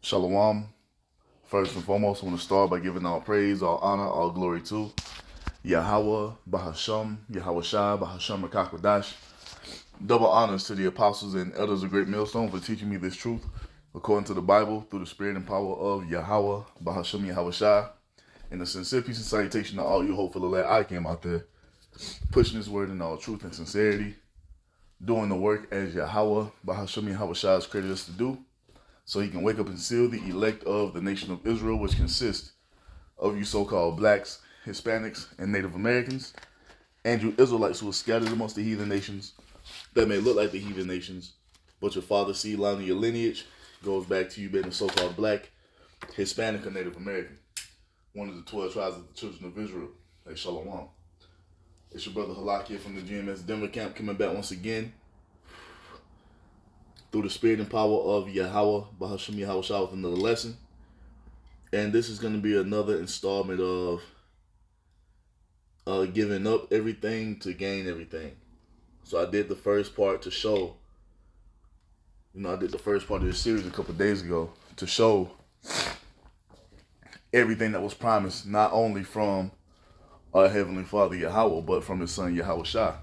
Shalom. First and foremost, I want to start by giving all praise, all honor, all glory to Yahweh, Bahasham, Yahweh Shai, Bahasham Rakakwadash. Double honors to the apostles and elders of Great Millstone for teaching me this truth according to the Bible through the spirit and power of Yahweh, Bahasham, Yahweh Shai. And a sincere peace and salutation to all you hopeful elect I came out there pushing this word in all truth and sincerity, doing the work as Yahweh, Bahasham, Yahweh Shai has created us to do, so he can wake up and seal the elect of the nation of Israel, which consists of you so-called blacks, Hispanics, and Native Americans, and you Israelites who are scattered amongst the heathen nations that may look like the heathen nations, but your father's seed line of your lineage goes back to you being a so-called black, Hispanic, or Native American, one of the 12 tribes of the children of Israel. Hey, Shalom. It's your brother Halak from the GMS Denver camp coming back once again through the spirit and power of Yahweh, Bahasham Yahweh Shah, with another lesson. And this is going to be another installment of giving up everything to gain everything. So I did the first part to show, I did the first part of this series a couple of days ago to show everything that was promised, not only from our Heavenly Father Yahweh, but from His Son Yahweh Shah.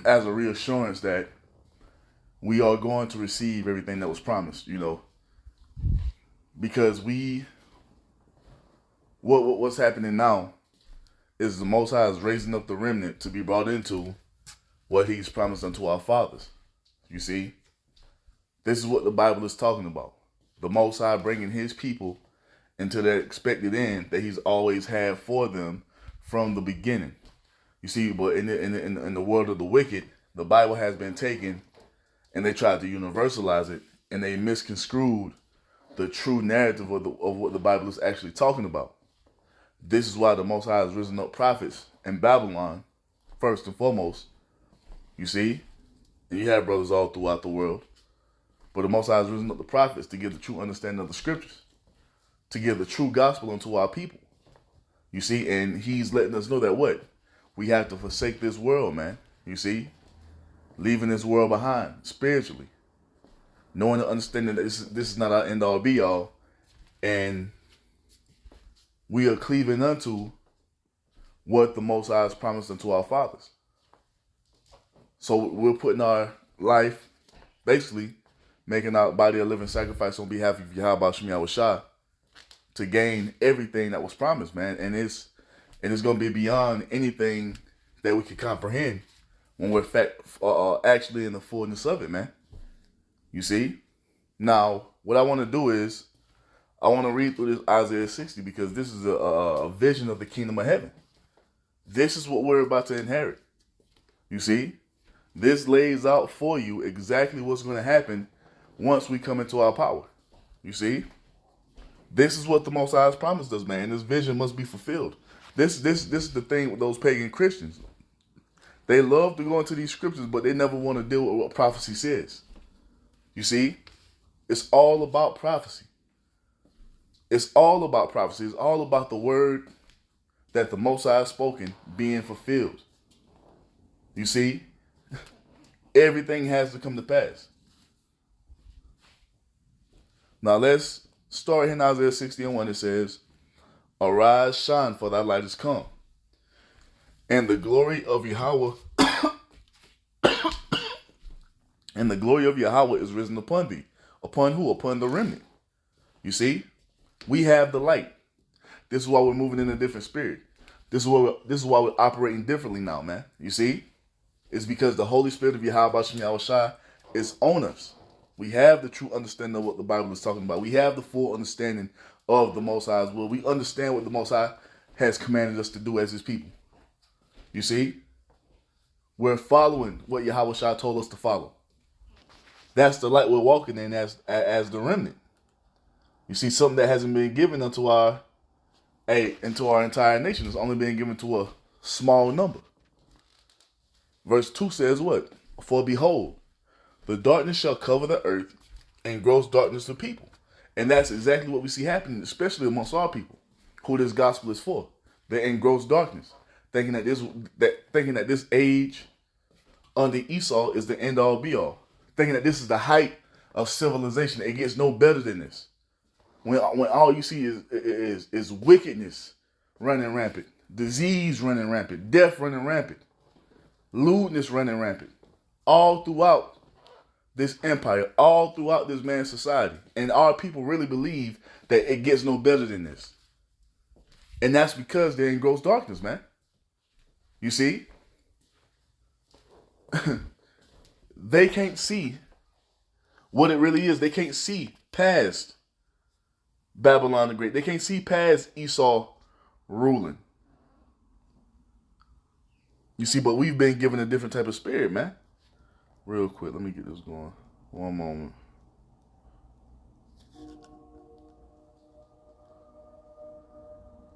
As a reassurance that we are going to receive everything that was promised, because what's happening now is the Most High is raising up the remnant to be brought into what He's promised unto our fathers. You see, this is what the Bible is talking about. The Most High bringing His people into that expected end that He's always had for them from the beginning. You see, but in the world of the wicked, the Bible has been taken and they tried to universalize it, and they misconstrued the true narrative of what the Bible is actually talking about. This is why the Most High has risen up prophets in Babylon, first and foremost. You see? And you have brothers all throughout the world. But the Most High has risen up the prophets to give the true understanding of the scriptures, to give the true gospel unto our people. You see? And He's letting us know that what? We have to forsake this world, man. You see? Leaving this world behind spiritually, knowing and understanding that this is not our end all be all, and we are cleaving unto what the Most High has promised unto our fathers. So we're putting our life, basically making our body a living sacrifice on behalf of Yahweh Shem Yahweh Shah to gain everything that was promised, man. And it's going to be beyond anything that we could comprehend when we're actually in the fullness of it, man. You see? Now, what I want to do is, I want to read through this Isaiah 60 because this is a vision of the kingdom of heaven. This is what we're about to inherit. You see? This lays out for you exactly what's going to happen once we come into our power. You see? This is what the Most High has promised us, man. This vision must be fulfilled. This is the thing with those pagan Christians. They love to go into these scriptures, but they never want to deal with what prophecy says. You see? It's all about prophecy. It's all about prophecy. It's all about the word that the Most High has spoken being fulfilled. You see? Everything has to come to pass. Now let's start in Isaiah 60:1. It says, "Arise, shine, for thy light is come, and the glory of Yahweh and the glory of Yahweh is risen upon thee." Upon who? Upon the remnant. You see? We have the light. This is why we're moving in a different spirit. This is why we're operating differently now, man. You see? It's because the Holy Spirit of Yahweh Shem Yahweh Shai is on us. We have the true understanding of what the Bible is talking about. We have the full understanding of the Most High's will. We understand what the Most High has commanded us to do as His people. You see? We're following what Yahweh Shah told us to follow. That's the light we're walking in as the remnant. You see, something that hasn't been given into our entire nation. It's only been given to a small number. Verse 2 says what? "For behold, the darkness shall cover the earth, and gross darkness the people." And that's exactly what we see happening, especially amongst our people, who this gospel is for. They're in gross darkness, thinking that this age under Esau is the end all be all, thinking that this is the height of civilization. It gets no better than this. When all you see is wickedness running rampant, disease running rampant, death running rampant, lewdness running rampant, all throughout this empire, all throughout this man's society. And our people really believe that it gets no better than this. And that's because they're in gross darkness, man. You see? They can't see what it really is. They can't see past Babylon the Great. They can't see past Esau ruling. You see, but we've been given a different type of spirit, man. Real quick, let me get this going. One moment.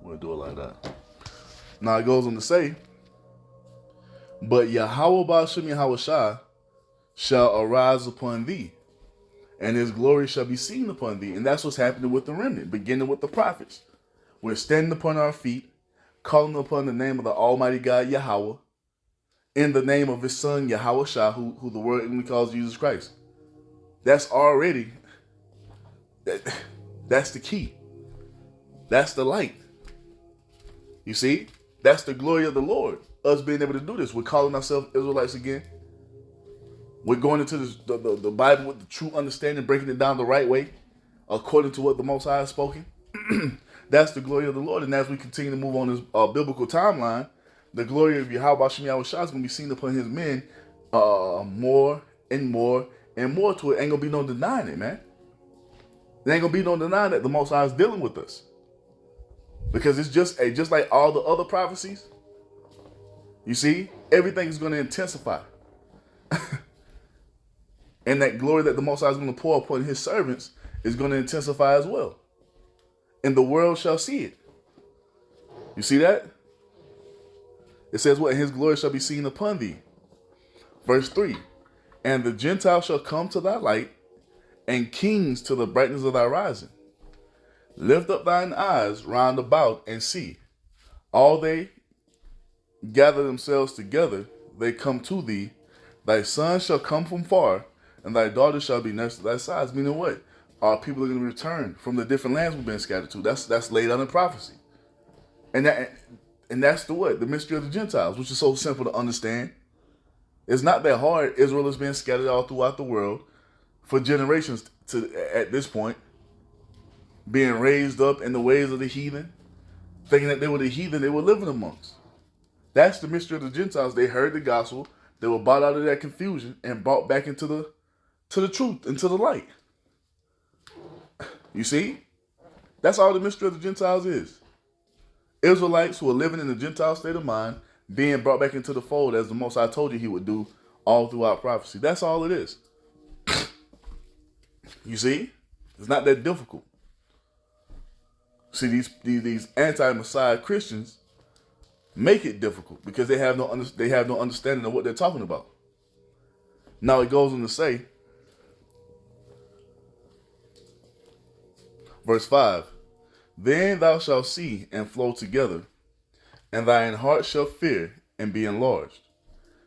We'll do it like that. Now it goes on to say, but Yahweh Ba'ashem Yahushua shall arise upon thee, and his glory shall be seen upon thee. And that's what's happening with the remnant, beginning with the prophets. We're standing upon our feet, calling upon the name of the Almighty God Yahweh, in the name of his son Yahushua, who the word English calls Jesus Christ. That's already, that's the key. That's the light. You see? That's the glory of the Lord. Us being able to do this. We're calling ourselves Israelites again. We're going into the Bible with the true understanding, breaking it down the right way, according to what the Most High has spoken. That's the glory of the Lord. And as we continue to move on this biblical timeline, the glory of Yahweh Shem Yahushua is going to be seen upon his men more and more and more to it. Ain't going to be no denying it, man. There ain't going to be no denying that the Most High is dealing with us. Because it's just like all the other prophecies. You see, everything is going to intensify. And that glory that the Most High is going to pour upon his servants is going to intensify as well. And the world shall see it. You see that? It says what? His glory shall be seen upon thee. Verse 3. And the Gentiles shall come to thy light, and kings to the brightness of thy rising. Lift up thine eyes round about and see. All they gather themselves together, they come to thee. Thy sons shall come from far, and thy daughters shall be nursed at thy sides. Meaning what? Our people are going to return from the different lands we've been scattered to. That's laid out in prophecy. And that's the what? The mystery of the Gentiles, which is so simple to understand. It's not that hard. Israel has been scattered all throughout the world for generations at this point, being raised up in the ways of the heathen, thinking that they were the heathen they were living amongst. That's the mystery of the Gentiles. They heard the gospel. They were brought out of that confusion and brought back into the truth, into the light. You see? That's all the mystery of the Gentiles is. Israelites who are living in the Gentile state of mind, being brought back into the fold as the Most High told you he would do all throughout prophecy. That's all it is. You see? It's not that difficult. See, these anti-Messiah Christians make it difficult because they have no understanding of what they're talking about. Now it goes on to say, verse 5, then thou shalt see and flow together, and thine heart shall fear and be enlarged,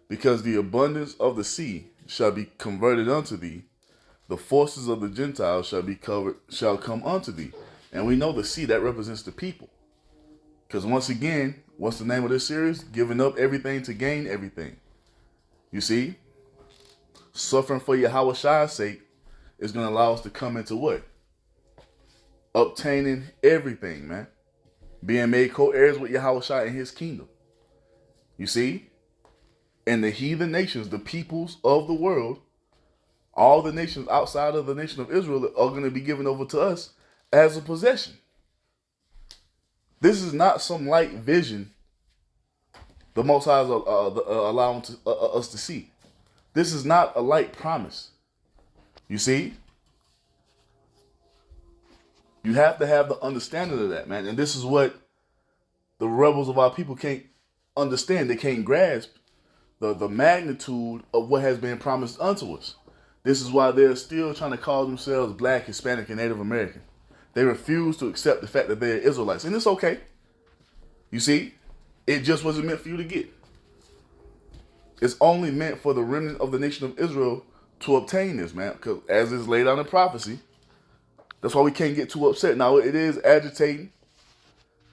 because the abundance of the sea shall be converted unto thee. The forces of the Gentiles shall come unto thee. And we know the sea, that represents the people. Because once again, what's the name of this series? Giving up everything to gain everything. You see? Suffering for Yahushua's sake is going to allow us to come into what? Obtaining everything, man. Being made co-heirs with Yahushua in his kingdom. You see? And the heathen nations, the peoples of the world, all the nations outside of the nation of Israel are going to be given over to us as a possession. This is not some light vision the Most High is allowing us to see. This is not a light promise. You see? You have to have the understanding of that, man. And this is what the rebels of our people can't understand. They can't grasp the magnitude of what has been promised unto us. This is why they're still trying to call themselves Black, Hispanic, and Native American. They refuse to accept the fact that they're Israelites. And it's okay. You see, it just wasn't meant for you to get. It's only meant for the remnant of the nation of Israel to obtain this, man. Because as is laid out in prophecy, that's why we can't get too upset. Now, it is agitating,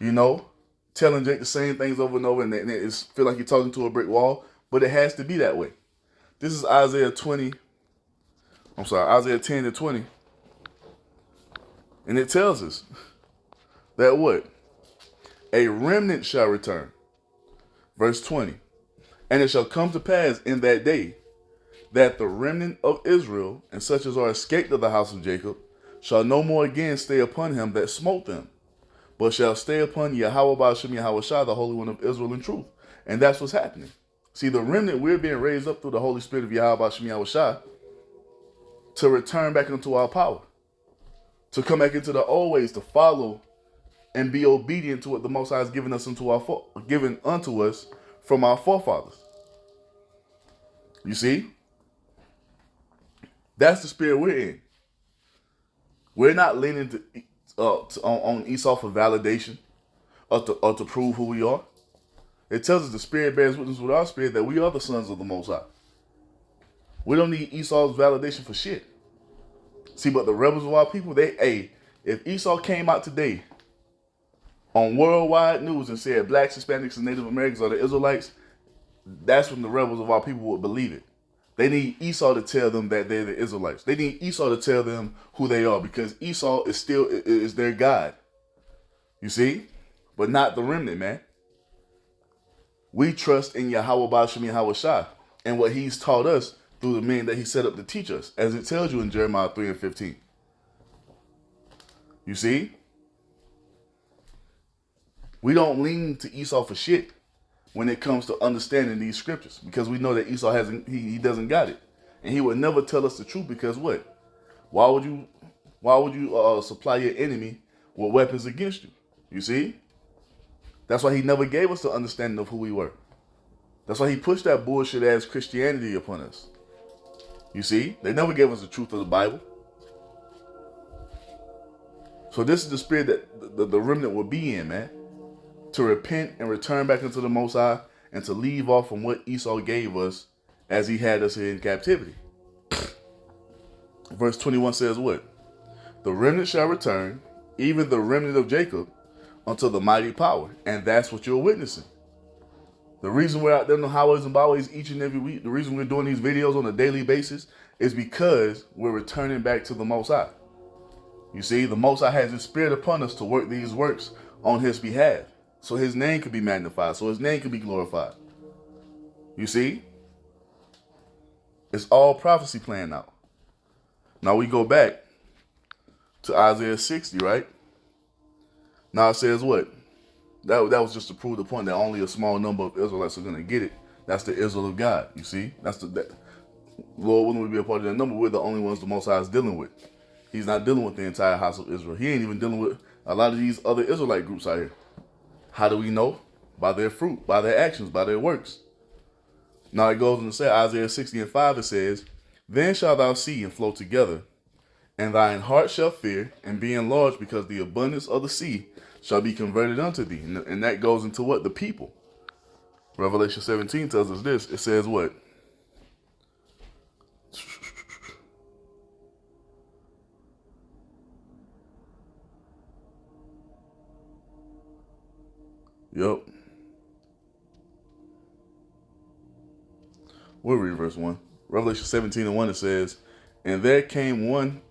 you know, telling Jake the same things over and over, and it feel like you're talking to a brick wall, but it has to be that way. This is Isaiah 10-20, and it tells us that what? A remnant shall return. Verse 20, and it shall come to pass in that day that the remnant of Israel, and such as are escaped of the house of Jacob, shall no more again stay upon him that smote them, but shall stay upon Yahweh Ba'ashem Yahweh Shah, the Holy One of Israel in truth. And that's what's happening. See, the remnant, we're being raised up through the Holy Spirit of Yahweh Ba'ashem Yahweh Shah to return back into our power, to come back into the old ways, to follow and be obedient to what the Most High has given us given unto us from our forefathers. You see? That's the spirit we're in. We're not leaning on Esau for validation or to prove who we are. It tells us the Spirit bears witness with our spirit that we are the sons of the Most High. We don't need Esau's validation for shit. See, but the rebels of our people, if Esau came out today on worldwide news and said blacks, Hispanics, and Native Americans are the Israelites, that's when the rebels of our people would believe it. They need Esau to tell them that they're the Israelites. They need Esau to tell them who they are, because Esau is their God. You see? But not the remnant, man. We trust in Yahweh Ba'ashem Yahweh Shah and what he's taught us through the men that he set up to teach us, as it tells you in Jeremiah 3:15. You see? We don't lean to Esau for shit when it comes to understanding these scriptures, because we know that Esau he doesn't got it, and he would never tell us the truth. Because what? Why would you supply your enemy with weapons against you? You see? That's why he never gave us the understanding of who we were. That's why he pushed that bullshit ass Christianity upon us. You see? They never gave us the truth of the Bible. So this is the spirit that the remnant will be in, man. To repent and return back into the Most High, and to leave off from what Esau gave us as he had us here in captivity. Verse 21 says what? The remnant shall return, even the remnant of Jacob, unto the mighty power. And that's what you're witnessing. The reason we're out there on the highways and byways each and every week, the reason we're doing these videos on a daily basis, is because we're returning back to the Most High. You see, the Most High has his spirit upon us to work these works on his behalf, so his name could be magnified, so his name could be glorified. You see? It's all prophecy playing out. Now we go back to Isaiah 60, right? Now it says what? That was just to prove the point that only a small number of Israelites are going to get it. That's the Israel of God, you see? Lord, wouldn't we be a part of that number? We're the only ones the Most High is dealing with. He's not dealing with the entire house of Israel. He ain't even dealing with a lot of these other Israelite groups out here. How do we know? By their fruit, by their actions, by their works. Now it goes on to say, Isaiah 60:5, it says, Then shalt thou see and flow together, and thine heart shall fear and be enlarged, because the abundance of the sea shall be converted unto thee. And that goes into what? The people. Revelation 17 tells us this. It says what? Yep. We'll read verse 1. Revelation 17:1, it says, And there came one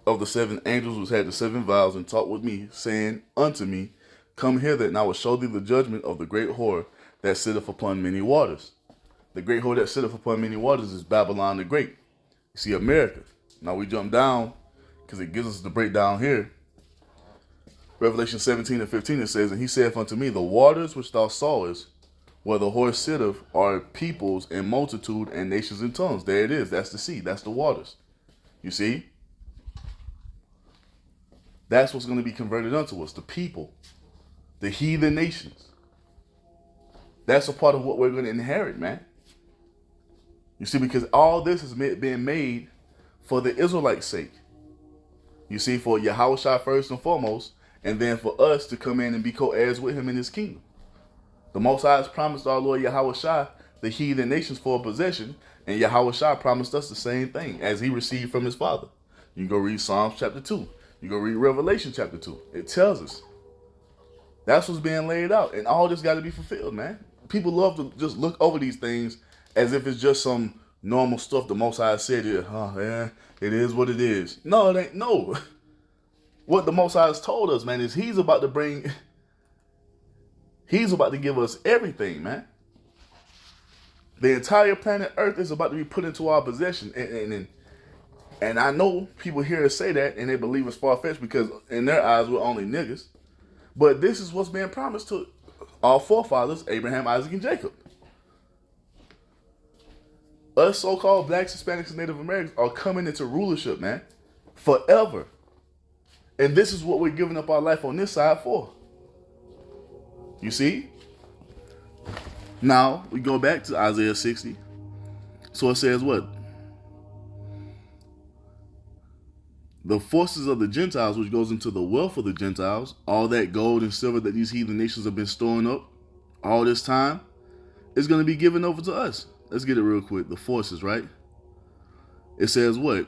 of the seven angels which had the seven vials, and talked with me, saying unto me, Come hither, and I will show thee the judgment of the great whore that sitteth upon many waters. The great whore that sitteth upon many waters is Babylon the Great. You see, America. Now we jump down, because it gives us the breakdown here. Revelation 17:15, it says, And he saith unto me, The waters which thou sawest, where the horse sitteth, are peoples and multitude and nations and tongues. There it is. That's the sea. That's the waters. You see? That's what's going to be converted unto us. The people. The heathen nations. That's a part of what we're going to inherit, man. You see, because all this is being made for the Israelites' sake. You see, for Yahushua first and foremost, and then for us to come in and be co-heirs with him in his kingdom. The Most High has promised our Lord Yahushua the heathen nations for a possession, and Yahweh Shah promised us the same thing as he received from his Father. You can go read Psalms chapter 2. You go read Revelation chapter 2. It tells us. That's what's being laid out. And all this got to be fulfilled, man. People love to just look over these things as if it's just some normal stuff the Most High said. Yeah, it is what it is. No, it ain't. No. What the Most High has told us, man, is he's about to give us everything, man. The entire planet Earth is about to be put into our possession. And I know people hear us say that and they believe it's far-fetched because in their eyes we're only niggas. But this is what's being promised to our forefathers, Abraham, Isaac, and Jacob. Us so-called blacks, Hispanics, and Native Americans are coming into rulership, man. Forever. And this is what we're giving up our life on this side for. You see? Now, we go back to Isaiah 60. So it says what? The forces of the Gentiles, which goes into the wealth of the Gentiles, all that gold and silver that these heathen nations have been storing up all this time, is going to be given over to us. Let's get it real quick. The forces, right? It says what?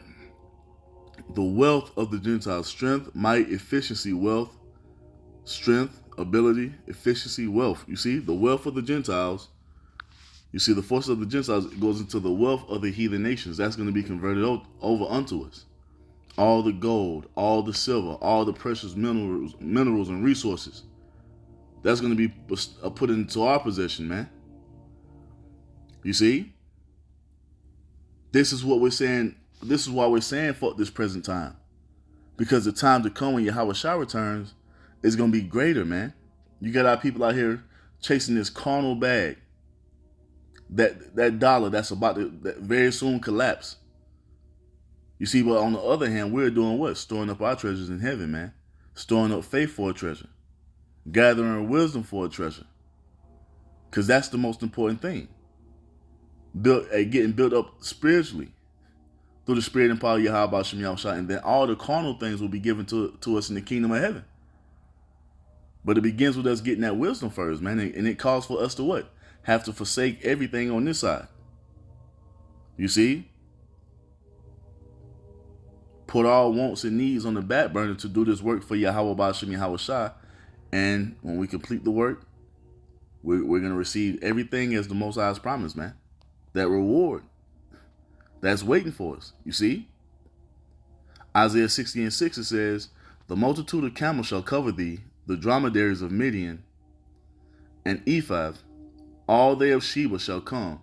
The wealth of the Gentiles, strength, might, efficiency, wealth, strength, ability, efficiency, wealth. You see, the wealth of the Gentiles, you see, the forces of the Gentiles goes into the wealth of the heathen nations. That's going to be converted over unto us. All the gold, all the silver, all the precious minerals and resources. That's going to be put into our possession, man. You see? This is what we're saying. This is why we're saying fuck this present time. Because the time to come when Yahweh Shah returns is going to be greater, man. You got our people out here chasing this carnal bag. That dollar that's about to very soon collapse. You see, but on the other hand, we're doing what? Storing up our treasures in heaven, man. Storing up faith for a treasure. Gathering wisdom for a treasure. Because that's the most important thing. Getting built up spiritually. Through the spirit and power of Yahweh Shem Yahushua. And then all the carnal things will be given to us in the kingdom of heaven. But it begins with us getting that wisdom first, man. And it calls for us to what? Have to forsake everything on this side. You see? Put all wants and needs on the back burner to do this work for Yahweh Ba'ashem Yahweh Shah. And when we complete the work, we're going to receive everything as the Most High's promise, man. That reward that's waiting for us. You see? Isaiah 60:6, it says, the multitude of camels shall cover thee, the dromedaries of Midian and Ephah, all they of Sheba shall come.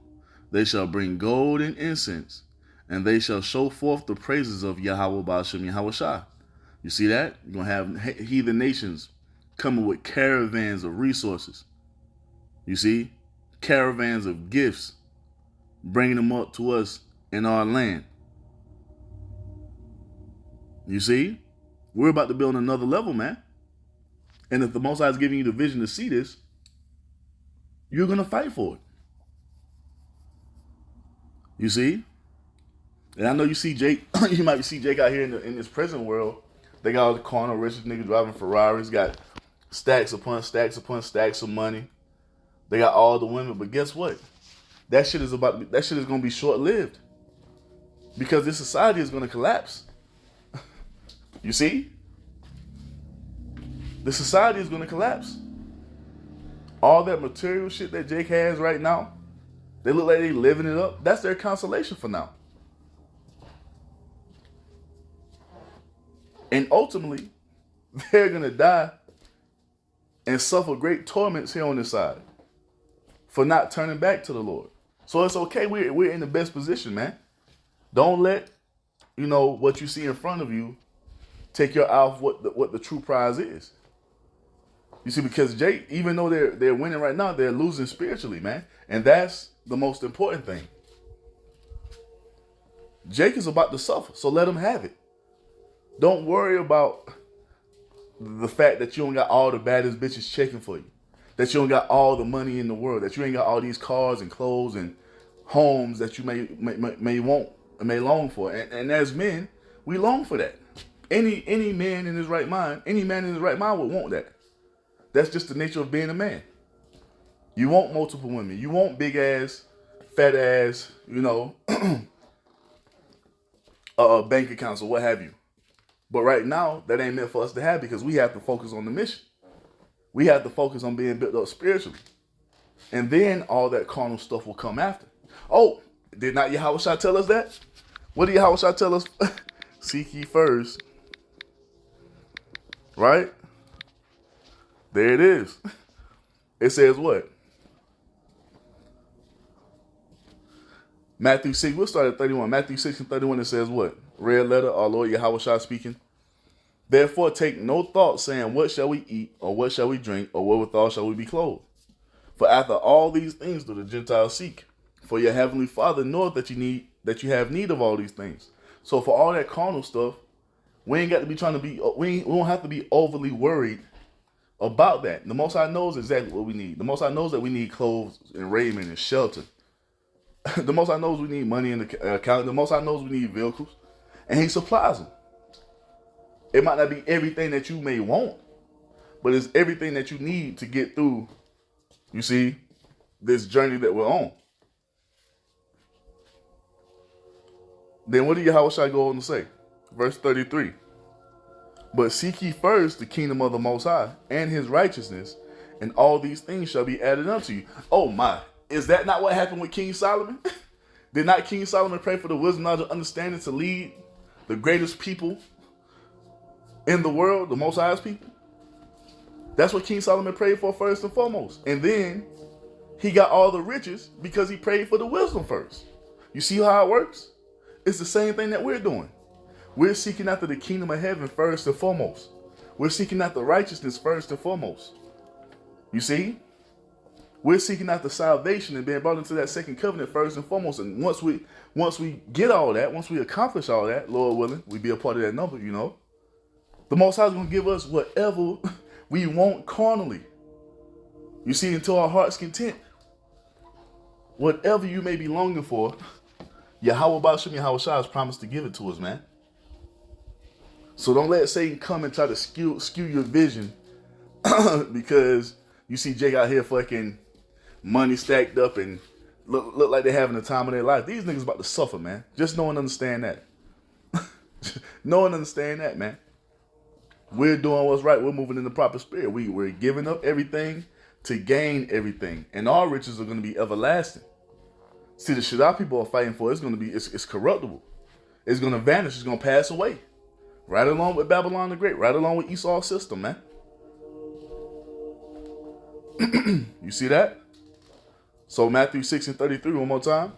They shall bring gold and incense, and they shall show forth the praises of Yahweh Ba'ashem Yahweh Shah. You see that? You're going to have heathen nations coming with caravans of resources. You see? Caravans of gifts, bringing them up to us in our land. You see? We're about to build another level, man. And if the Most High is giving you the vision to see this, you're going to fight for it. You see? And I know you see Jake, you might see Jake out here in this present world. They got all the carnal rich niggas driving Ferraris, got stacks upon stacks upon stacks of money. They got all the women, but guess what? That shit is going to be short-lived. Because this society is going to collapse. You see? The society is going to collapse. All that material shit that Jake has right now, they look like they living it up. That's their consolation for now. And ultimately, they're going to die and suffer great torments here on this side for not turning back to the Lord. So it's okay. We're in the best position, man. Don't let, what you see in front of you take your eye off what the true prize is. You see, because Jake, even though they're winning right now, they're losing spiritually, man. And that's the most important thing. Jake is about to suffer, so let him have it. Don't worry about the fact that you don't got all the baddest bitches checking for you. That you don't got all the money in the world. That you ain't got all these cars and clothes and homes that you may want and may long for. And as men, we long for that. Any man in his right mind, any man in his right mind would want that. That's just the nature of being a man. You want multiple women. You want big ass fat ass, bank accounts or what have you. But right now, that ain't meant for us to have because we have to focus on the mission. We have to focus on being built up spiritually. And then all that carnal stuff will come after. Oh, did not Yahushua tell us that? What did Yahushua tell us? Seek ye first. Right? There it is. It says what? Matthew 6, we'll start at 31. Matthew 6 and 31, it says what? Red letter, our Lord Yahushua speaking. Therefore take no thought saying, what shall we eat, or what shall we drink, or wherewithal shall we be clothed? For after all these things do the Gentiles seek. For your heavenly Father knoweth that you have need of all these things. So for all that carnal stuff, we ain't got to be trying to be, we don't have to be overly worried about that. The Most High knows exactly what we need. The Most High knows that we need clothes and raiment and shelter. The Most High knows we need money in the account. The Most High knows we need vehicles. And He supplies them. It might not be everything that you may want, but it's everything that you need to get through, you see, this journey that we're on. Then what did Yahushua go on to say? Verse 33. But seek ye first the kingdom of the Most High and His righteousness, and all these things shall be added unto you. Oh my, is that not what happened with King Solomon? Did not King Solomon pray for the wisdom, knowledge, and understanding to lead the greatest people in the world, the Most High's people? That's what King Solomon prayed for first and foremost. And then he got all the riches because he prayed for the wisdom first. You see how it works? It's the same thing that we're doing. We're seeking after the kingdom of heaven first and foremost. We're seeking after righteousness first and foremost. You see? We're seeking after salvation and being brought into that second covenant first and foremost. And once we get all that, once we accomplish all that, Lord willing, we be a part of that number, the Most High is going to give us whatever we want carnally. You see, until our heart's content. Whatever you may be longing for, Yahweh Ba'ashem Yahushua has promised to give it to us, man. So don't let Satan come and try to skew your vision because you see Jake out here fucking money stacked up and look like they're having the time of their life. These niggas about to suffer, man. Just know and understand that. Know and understand that, man. We're doing what's right. We're moving in the proper spirit. We're giving up everything to gain everything. And our riches are going to be everlasting. See, the shit our people are fighting for, it's corruptible. It's going to vanish. It's going to pass away. Right along with Babylon the Great. Right along with Esau's system, man. You see that? So Matthew 6 and 33, one more time.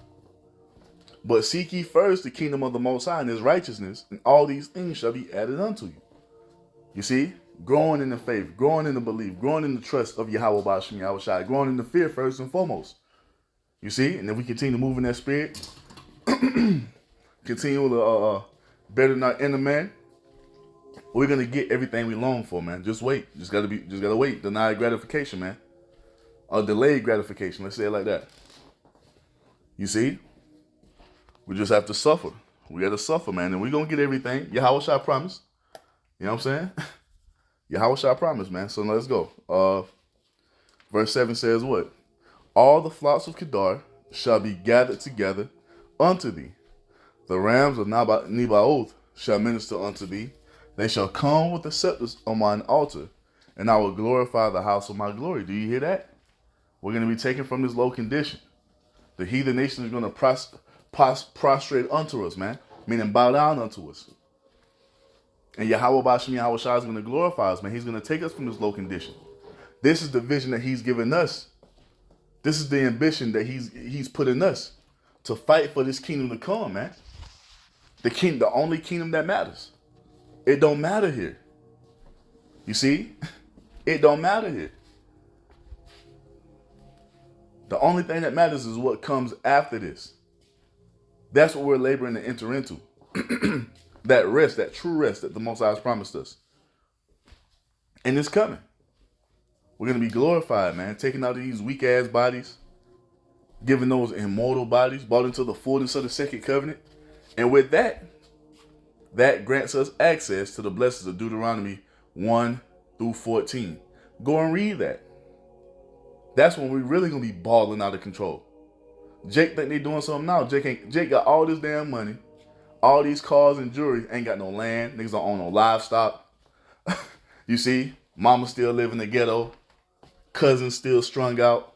But seek ye first the kingdom of the Most High and His righteousness, and all these things shall be added unto you. You see? Growing in the faith, growing in the belief, growing in the trust of Yahweh Ba'ashem Yahushua, growing in the fear first and foremost. You see? And if we continue to move in that spirit, continue to better than our inner man, we're gonna get everything we long for, man. Just wait. Just gotta wait. Denied gratification, man. Or delayed gratification. Let's say it like that. You see? We just have to suffer. We gotta suffer, man. And we're gonna get everything. Yahushua promised. You know what I'm saying? Yahushua promised, man. So let's go. Verse 7 says what? All the flocks of Kedar shall be gathered together unto thee. The rams of Nebaioth shall minister unto thee. They shall come with the scepters on mine altar, and I will glorify the house of my glory. Do you hear that? We're going to be taken from this low condition. The heathen nation is going to prostrate unto us, man. Meaning bow down unto us. And Yahweh Ba'ashem Yahushua is going to glorify us, man. He's going to take us from this low condition. This is the vision that He's given us. This is the ambition that He's put in us to fight for this kingdom to come, man. The only kingdom that matters. It don't matter here. You see? It don't matter here. The only thing that matters is what comes after this. That's what we're laboring to enter into. That rest, that true rest that the Most High has promised us. And it's coming. We're going to be glorified, man. Taking out of these weak-ass bodies. Giving those immortal bodies. Brought into the fullness of the second covenant. And with that grants us access to the blessings of Deuteronomy 1 through 14. Go and read that. That's when we're really going to be balling out of control. Jake think they doing something now. Jake got all this damn money, all these cars and jewelry, ain't got no land. Niggas don't own no livestock. You see? Mama still live in the ghetto. Cousins still strung out.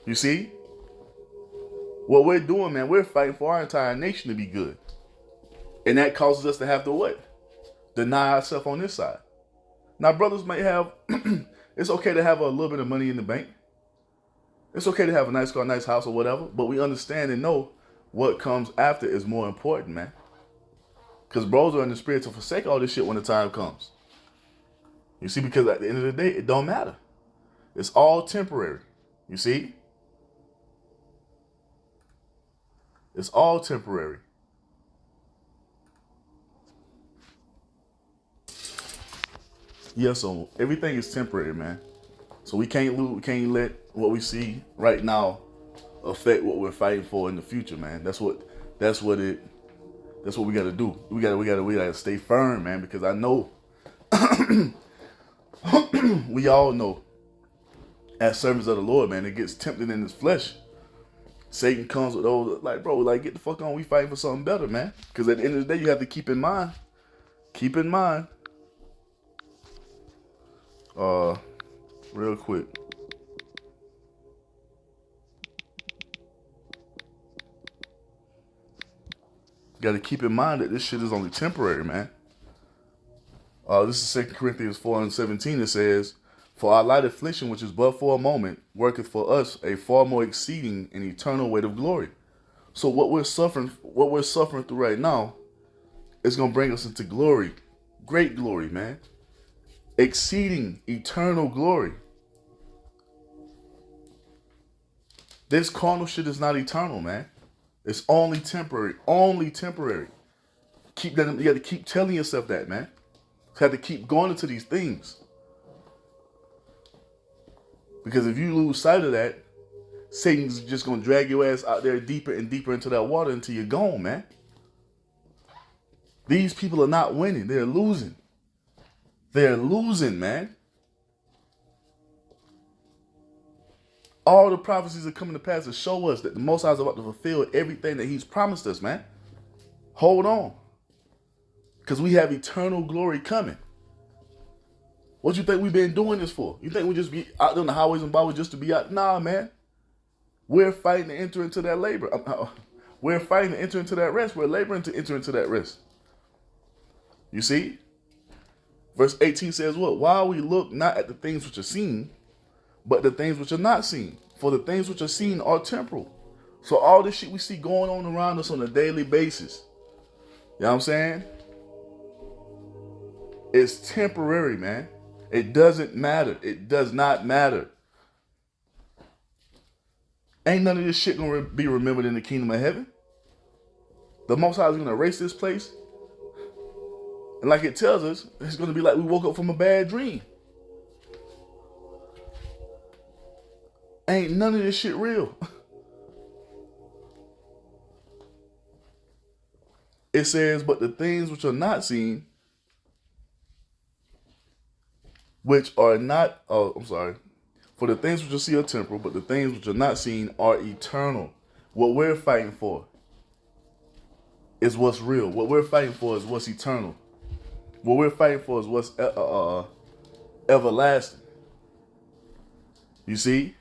You see? What we're doing, man, we're fighting for our entire nation to be good. And that causes us to have to what? Deny ourselves on this side. Now, brothers might have, it's okay to have a little bit of money in the bank. It's okay to have a nice car, nice house or whatever. But we understand and know what comes after is more important, man. Because bros are in the spirit to forsake all this shit when the time comes. You see, because at the end of the day, it don't matter. It's all temporary. You see? It's all temporary. Yeah, so everything is temporary, man. So we can't let what we see right now affect what we're fighting for in the future, man. That's what we gotta do. We gotta stay firm, man, because I know we all know as servants of the Lord, man, it gets tempted in his flesh. Satan comes with those like, bro, like get the fuck on, we fighting for something better, man. Because at the end of the day, you have to keep in mind, real quick. Got to keep in mind that this shit is only temporary, man. This is 2 Corinthians 4:17. It says, "For our light affliction, which is but for a moment, worketh for us a far more exceeding and eternal weight of glory." So what we're suffering through right now is gonna bring us into glory, great glory, man. Exceeding eternal glory. This carnal shit is not eternal, man. It's only temporary. Only temporary. You got to keep telling yourself that, man. You have to keep going into these things. Because if you lose sight of that, Satan's just going to drag your ass out there deeper and deeper into that water until you're gone, man. These people are not winning. They're losing. They're losing, man. All the prophecies are coming to pass to show us that the Most High is about to fulfill everything that he's promised us, man. Hold on. Because we have eternal glory coming. What you think we've been doing this for? You think we just be out on the highways and byways just to be out? Nah, man. We're fighting to enter into that labor. We're fighting to enter into that rest. We're laboring to enter into that rest. You see? Verse 18 says what? While we look not at the things which are seen, but the things which are not seen. For the things which are seen are temporal. So all this shit we see going on around us on a daily basis, you know what I'm saying? It's temporary, man. It doesn't matter. It does not matter. Ain't none of this shit gonna be remembered in the kingdom of heaven. The Most High is gonna erase this place. And like it tells us, it's gonna be like we woke up from a bad dream. Ain't none of this shit real. It says, but the things which are not seen, which are not, for the things which you see are temporal, but the things which are not seen are eternal. What we're fighting for is what's real. What we're fighting for is what's eternal. What we're fighting for is what's everlasting. You see?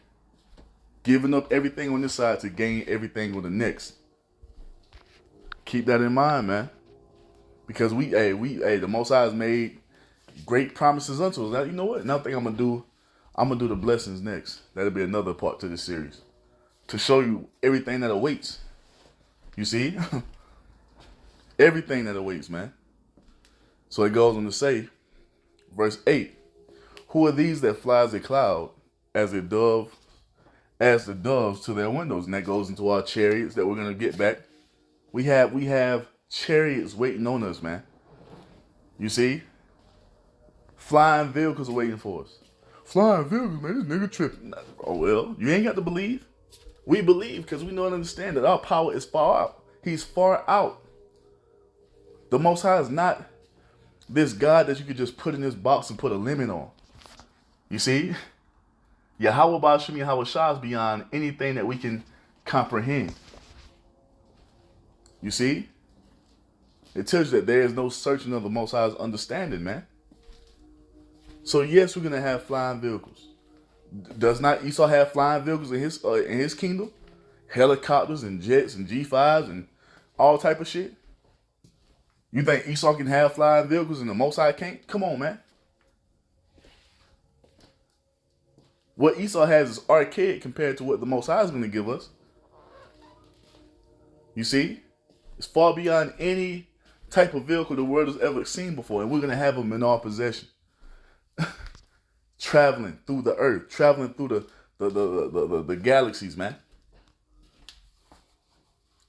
Giving up everything on this side to gain everything on the next. Keep that in mind, man. Because the Most High has made great promises unto us. Now, you know what? Another thing I'm gonna do the blessings next. That'll be another part to this series. To show you everything that awaits. You see? Everything that awaits, man. So it goes on to say, verse 8, who are these that fly as a cloud, as the doves to their windows? And that goes into our chariots that we're going to get back. We have chariots waiting on us, man. You see? Flying vehicles are waiting for us. Flying vehicles, man, this nigga tripping. Oh, well, you ain't got to believe. We believe because we know and understand that our power is far out. He's far out. The Most High is not this God that you could just put in this box and put a limit on. You see? Yahweh Ba'ashim Yahweh Shah is beyond anything that we can comprehend. You see? It tells you that there is no searching of the Most High's understanding, man. So yes, we're gonna have flying vehicles. Does not Esau have flying vehicles in his kingdom? Helicopters and jets and G5s and all type of shit. You think Esau can have flying vehicles and the Most High can't? Come on, man. What Esau has is archaic compared to what the Most High is going to give us. You see? It's far beyond any type of vehicle the world has ever seen before. And we're going to have them in our possession. Traveling through the earth. Traveling through the galaxies, man.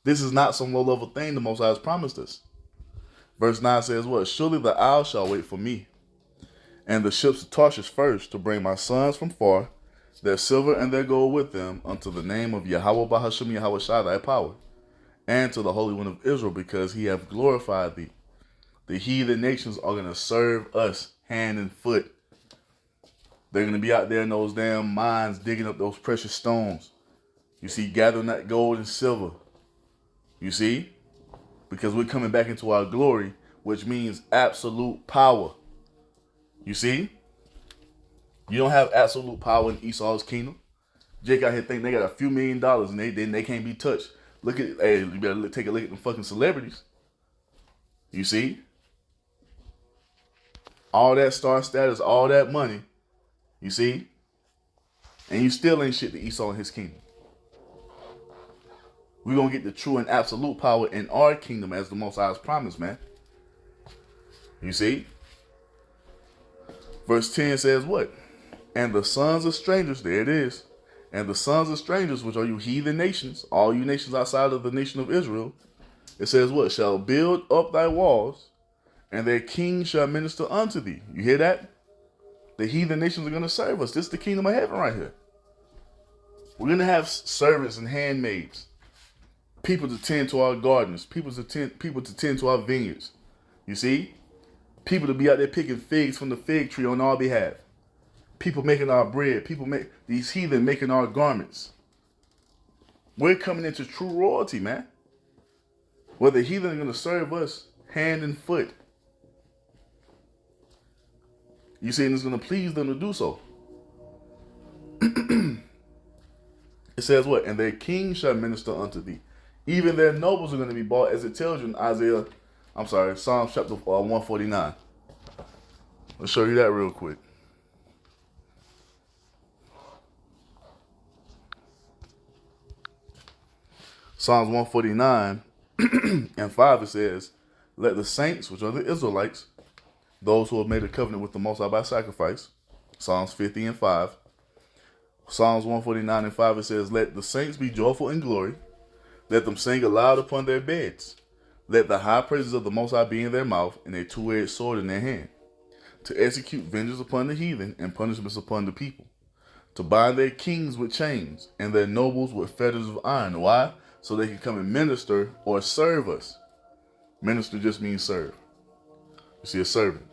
This is not some low-level thing the Most High has promised us. Verse 9 says what? Surely the isle shall wait for me, and the ships of Tarshish first, to bring my sons from far, their silver and their gold with them, unto the name of Yahweh Bahashem Yahweh Shai thy power, and to the Holy One of Israel, because he hath glorified thee. The heathen nations are going to serve us hand and foot. They're going to be out there in those damn mines digging up those precious stones. You see, gathering that gold and silver. You see? Because we're coming back into our glory, which means absolute power. You see? You don't have absolute power in Esau's kingdom. Jake out here think they got a few $1 million and they can't be touched. Look at, hey, you better take a look at them fucking celebrities. You see? All that star status, all that money. You see? And you still ain't shit to Esau and his kingdom. We're going to get the true and absolute power in our kingdom as the Most High has promised, man. You see? Verse 10 says what? And the sons of strangers, there it is. And the sons of strangers, which are you heathen nations, all you nations outside of the nation of Israel, it says what? Shall build up thy walls, and their king shall minister unto thee. You hear that? The heathen nations are going to serve us. This is the kingdom of heaven right here. We're going to have servants and handmaids. People to tend to our gardens. People to tend to our vineyards. You see? People to be out there picking figs from the fig tree on our behalf. People making our bread. These heathen making our garments. We're coming into true royalty, man. Where the heathen are going to serve us hand and foot. You see, and it's going to please them to do so. It says what? And their king shall minister unto thee. Even their nobles are going to be bought, as it tells you in Psalms chapter 149. Let's show you that real quick. Psalms 149 and 5, it says, let the saints, which are the Israelites, those who have made a covenant with the Most High by sacrifice, Psalms 50 and 5. Psalms 149 and 5, it says, let the saints be joyful in glory. Let them sing aloud upon their beds. Let the high praises of the Most High be in their mouth, and a two-edged sword in their hand, to execute vengeance upon the heathen and punishments upon the people, to bind their kings with chains and their nobles with fetters of iron. Why? So they can come and minister or serve us. Minister just means serve. You see, a servant.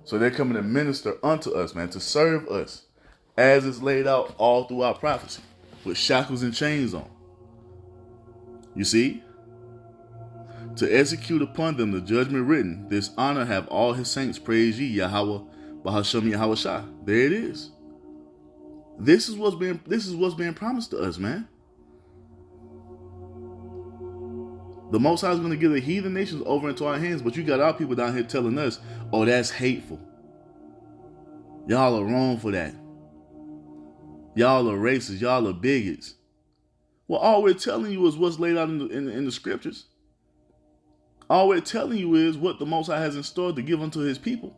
So they're coming to minister unto us, man, to serve us, as it's laid out all throughout prophecy, with shackles and chains on. You see? To execute upon them the judgment written, this honor have all his saints, praise ye Yahweh Bahashem Yahweh Shai. There it is. This is what's being promised to us, man. The Most High is going to give the heathen nations over into our hands, but you got our people down here telling us, oh, that's hateful. Y'all are wrong for that. Y'all are racist. Y'all are bigots. Well, all we're telling you is what's laid out in the scriptures. All we're telling you is what the Most High has in store to give unto his people.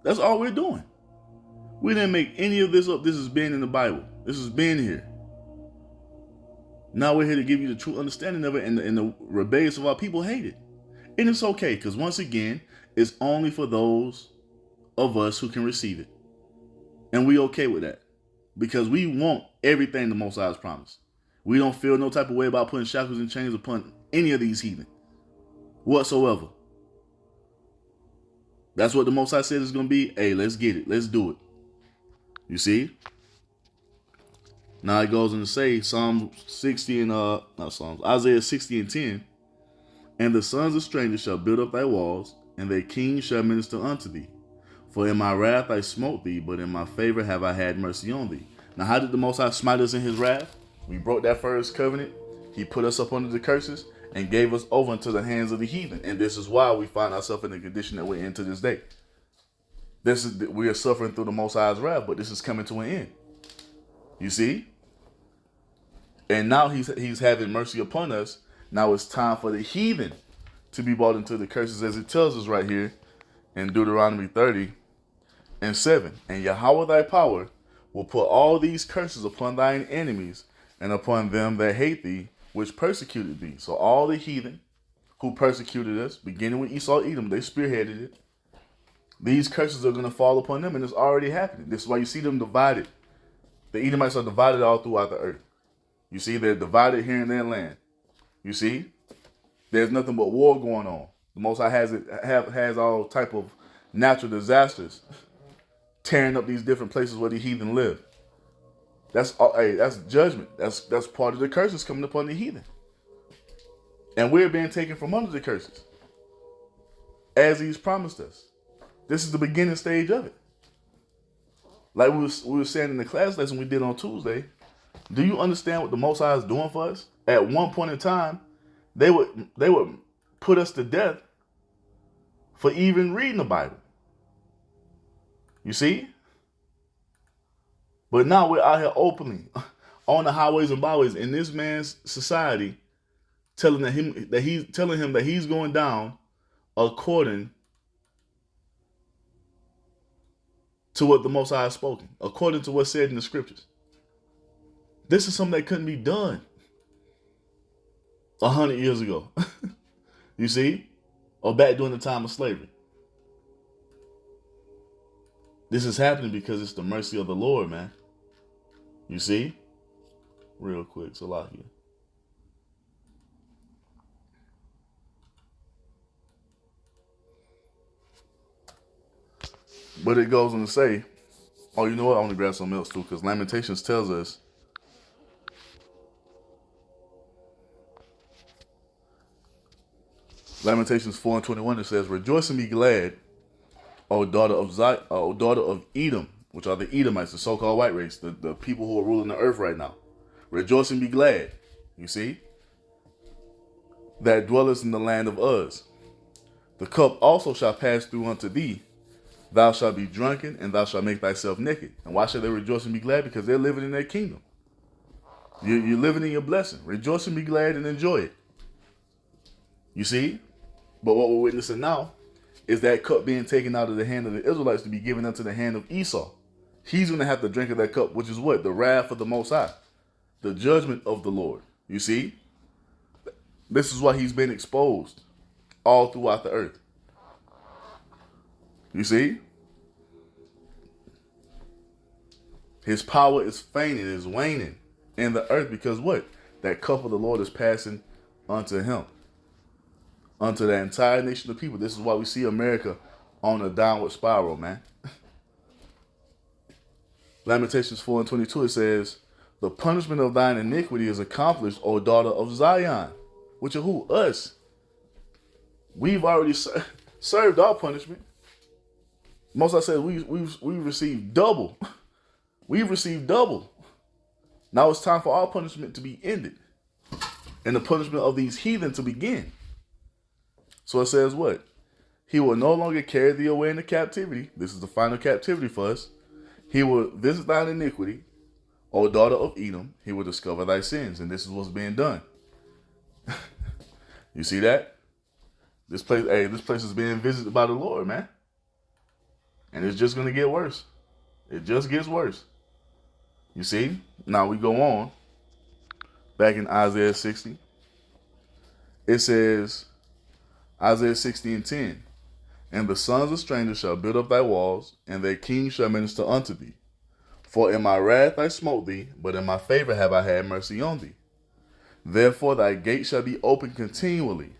That's all we're doing. We didn't make any of this up. This has been in the Bible. This has been here. Now we're here to give you the true understanding of it, and the rebellious of our people hate it. And it's okay, because once again, it's only for those of us who can receive it. And we okay with that. Because we want everything the Most High has promised. We don't feel no type of way about putting shackles and chains upon any of these heathen whatsoever. That's what the Most High said is going to be. Hey, let's get it. Let's do it. You see? Now it goes on to say Psalm 60 and not Psalms, Isaiah 60 and 10. And the sons of strangers shall build up thy walls, and their kings shall minister unto thee. For in my wrath I smote thee, but in my favor have I had mercy on thee. Now how did the Most High smite us in his wrath? We broke that first covenant. He put us up under the curses and gave us over into the hands of the heathen. And this is why we find ourselves in the condition that we're in to this day. We are suffering through the Most High's wrath, but this is coming to an end. You see? And now he's having mercy upon us. Now it's time for the heathen to be brought into the curses, as it tells us right here in Deuteronomy 30 and 7. And Yahweh thy power will put all these curses upon thine enemies and upon them that hate thee, which persecuted thee. So all the heathen who persecuted us, beginning with Esau, Edom, they spearheaded it. These curses are going to fall upon them, and it's already happening. This is why you see them divided. The Edomites are divided all throughout the earth. You see, they're divided here in their land. You see, there's nothing but war going on. The Most High has all type of natural disasters tearing up these different places where the heathen live. That's judgment. That's part of the curses coming upon the heathen, and we're being taken from under the curses as He's promised us. This is the beginning stage of it. Like we were saying in the class lesson we did on Tuesday. Do you understand what the Most High is doing for us? At one point in time, they would put us to death for even reading the Bible. You see? But now we're out here openly on the highways and byways in this man's society, telling him that he's going down according to what the Most High has spoken, according to what's said in the scriptures. This is something that couldn't be done 100 years ago. You see? Or back during the time of slavery. This is happening because it's the mercy of the Lord, man. You see? Real quick, Salakia. But it goes on to say, oh, you know what? I want to grab something else too, because Lamentations tells us, Lamentations 4 and 21, it says, rejoice and be glad, O daughter of Edom, which are the Edomites, the so-called white race, the people who are ruling the earth right now. Rejoice and be glad, you see, that dwellest in the land of Uz. The cup also shall pass through unto thee. Thou shalt be drunken, and thou shalt make thyself naked. And why should they rejoice and be glad? Because they're living in their kingdom. You're living in your blessing. Rejoice and be glad and enjoy it. You see? But what we're witnessing now is that cup being taken out of the hand of the Israelites to be given into the hand of Esau. He's going to have to drink of that cup, which is what? The wrath of the Most High. The judgment of the Lord. You see? This is why he's been exposed all throughout the earth. You see? His power is fainting, is waning in the earth because what? That cup of the Lord is passing unto him. Unto the entire nation of people. This is why we see America on a downward spiral, man. Lamentations 4 and 22, it says, the punishment of thine iniquity is accomplished, O daughter of Zion. Which are who? Us. We've already served our punishment. Most I said we've received double. We've received double. Now it's time for our punishment to be ended. And the punishment of these heathen to begin. So it says what? He will no longer carry thee away into captivity. This is the final captivity for us. He will visit thine iniquity, O daughter of Edom. He will discover thy sins. And this is what's being done. You see that? This place is being visited by the Lord, man. And it's just going to get worse. It just gets worse. You see? Now we go on. Back in Isaiah 60. It says, Isaiah 60 and 10. And the sons of strangers shall build up thy walls, and their kings shall minister unto thee. For in my wrath I smote thee, but in my favor have I had mercy on thee. Therefore thy gate shall be open continually.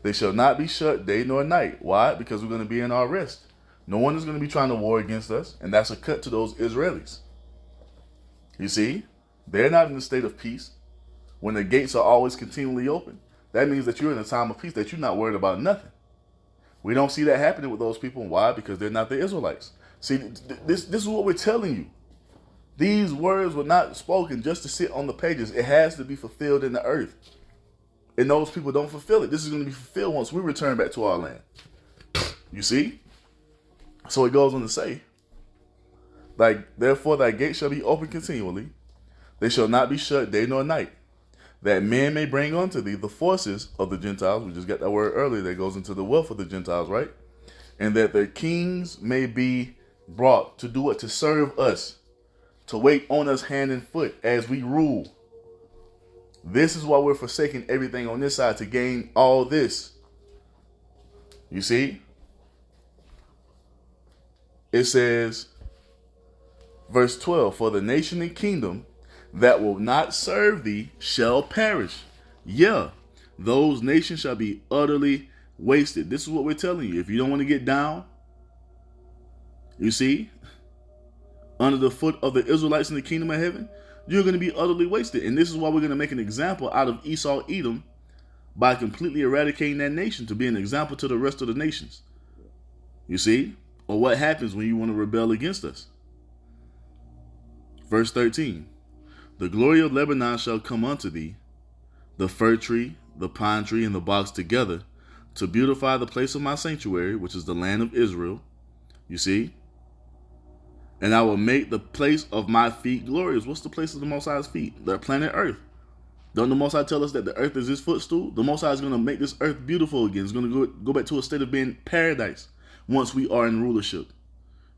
They shall not be shut day nor night. Why? Because we're going to be in our rest. No one is going to be trying to war against us, and that's a cut to those Israelis. You see? They're not in a state of peace. When the gates are always continually open, that means that you're in a time of peace, that you're not worried about nothing. We don't see that happening with those people. Why? Because they're not the Israelites. See, this is what we're telling you. These words were not spoken just to sit on the pages. It has to be fulfilled in the earth. And those people don't fulfill it. This is going to be fulfilled once we return back to our land. You see? So it goes on to say, like, therefore thy gate shall be open continually. They shall not be shut day nor night, that men may bring unto thee the forces of the Gentiles. We just got that word earlier that goes into the wealth of the Gentiles, right? And that their kings may be brought to do it, to serve us, to wait on us hand and foot as we rule. This is why we're forsaking everything on this side to gain all this. You see? It says, verse 12, for the nation and kingdom that will not serve thee shall perish. Yeah, those nations shall be utterly wasted. This is what we're telling you. If you don't want to get down, you see, under the foot of the Israelites in the kingdom of heaven, you're going to be utterly wasted. And this is why we're going to make an example out of Esau, Edom, by completely eradicating that nation to be an example to the rest of the nations. You see? Or what happens when you want to rebel against us. Verse 13. The glory of Lebanon shall come unto thee, the fir tree, the pine tree, and the box together, to beautify the place of my sanctuary, which is the land of Israel. You see? And I will make the place of my feet glorious. What's the place of the Most High's feet? The planet Earth. Don't the Most High tell us that the earth is his footstool? The Most High is going to make this earth beautiful again. It's going to go back to a state of being paradise once we are in rulership.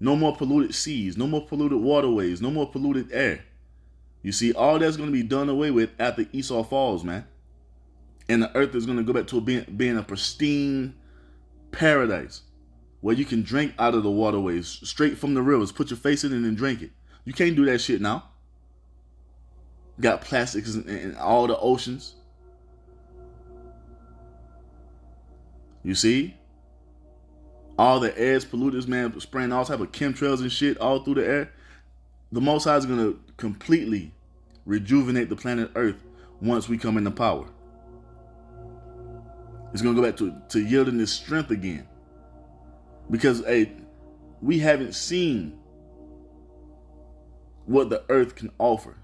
No more polluted seas, no more polluted waterways, no more polluted air. You see, all that's going to be done away with after Esau falls, man. And the earth is going to go back to being a pristine paradise where you can drink out of the waterways, straight from the rivers. Put your face in it and drink it. You can't do that shit now. Got plastics in all the oceans. You see? All the air is polluted, man, spraying all type of chemtrails and shit all through the air. The Most High is going to completely rejuvenate the planet Earth once we come into power. It's going to go back to yielding its strength again. Because, hey, we haven't seen what the earth can offer.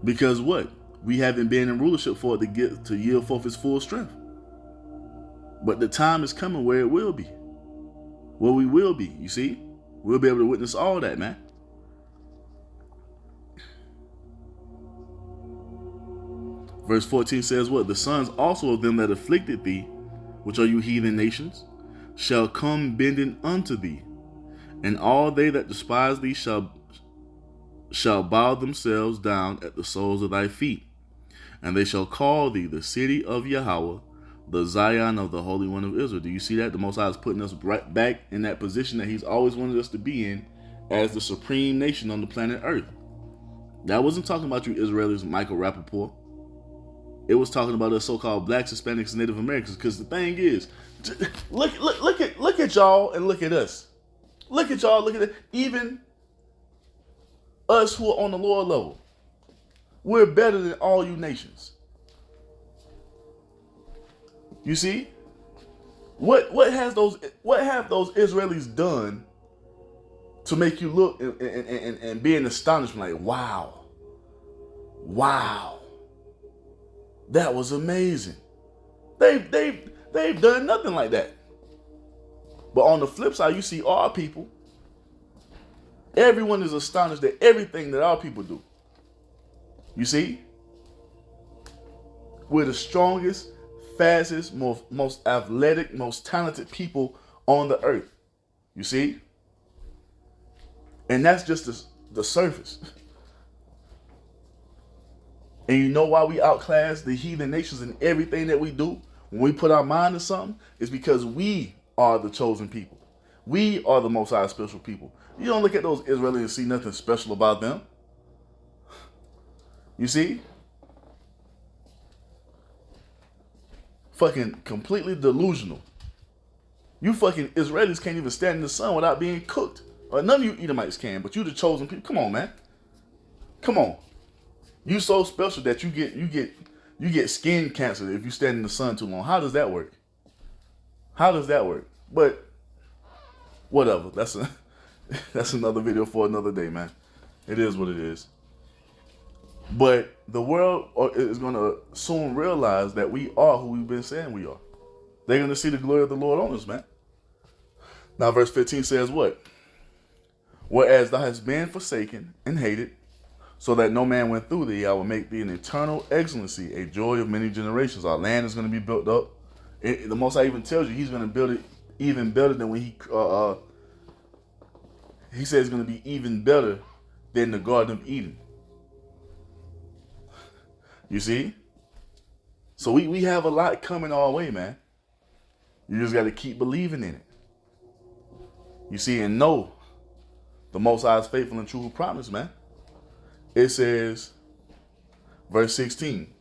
Because what? We haven't been in rulership for it to yield forth its full strength. But the time is coming where it will be. Where we will be, you see? We'll be able to witness all that, man. Verse 14 says what? The sons also of them that afflicted thee, which are you heathen nations, shall come bending unto thee, and all they that despise thee shall bow themselves down at the soles of thy feet, and they shall call thee the city of Yahweh, the Zion of the Holy One of Israel. Do you see that? The Most High is putting us right back in that position that he's always wanted us to be in as the supreme nation on the planet Earth. That wasn't talking about you Israelis, Michael Rappaport. It was talking about us so-called blacks, Hispanics, and Native Americans. Because the thing is, look at y'all and look at us. Look at y'all, look at it. Even us who are on the lower level, we're better than all you nations. You see, what have those Israelis done to make you look and be in astonishment? Like, wow, that was amazing. They've done nothing like that. But on the flip side, you see our people. Everyone is astonished at everything that our people do. You see, we're the strongest, fastest, most athletic, most talented people on the earth. You see? And that's just the surface. And you know why we outclass the heathen nations in everything that we do? When we put our mind to something, it's because we are the chosen people. We are the Most High special people. You don't look at those Israelis and see nothing special about them. You see? Fucking completely delusional. You fucking Israelis can't even stand in the sun without being cooked None of you Edomites can, but you the chosen people. Come on, man. Come on. You so special that you get skin cancer if you stand in the sun too long. How does that work? How does that work? But whatever. That's another video for another day, man. It is what it is. But the world is going to soon realize that we are who we've been saying we are. They're going to see the glory of the Lord on us, man. Now, verse 15 says what? Whereas thou hast been forsaken and hated, so that no man went through thee, I will make thee an eternal excellency, a joy of many generations. Our land is going to be built up. The Most High even tells you he's going to build it even better than when he says it's going to be even better than the Garden of Eden. You see? So we have a lot coming our way, man. You just got to keep believing in it. You see, and know the Most High is faithful and true who promised, man. It says, verse 16,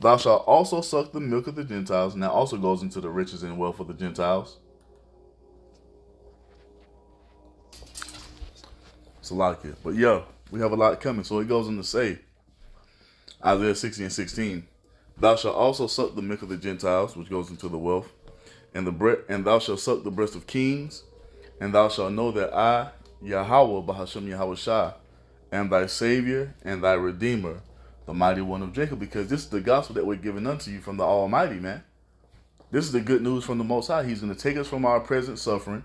thou shalt also suck the milk of the Gentiles. And that also goes into the riches and wealth of the Gentiles. It's a lot here. But yeah, we have a lot coming. So it goes on to say, Isaiah 60 and 16, thou shalt also suck the milk of the Gentiles, which goes into the wealth, and thou shalt suck the breast of kings, and thou shalt know that I, Yahweh, Bahashem Yahweh Shai, am thy Savior and thy Redeemer, the mighty one of Jacob. Because this is the gospel that we're giving unto you from the Almighty, man. This is the good news from the Most High. He's going to take us from our present suffering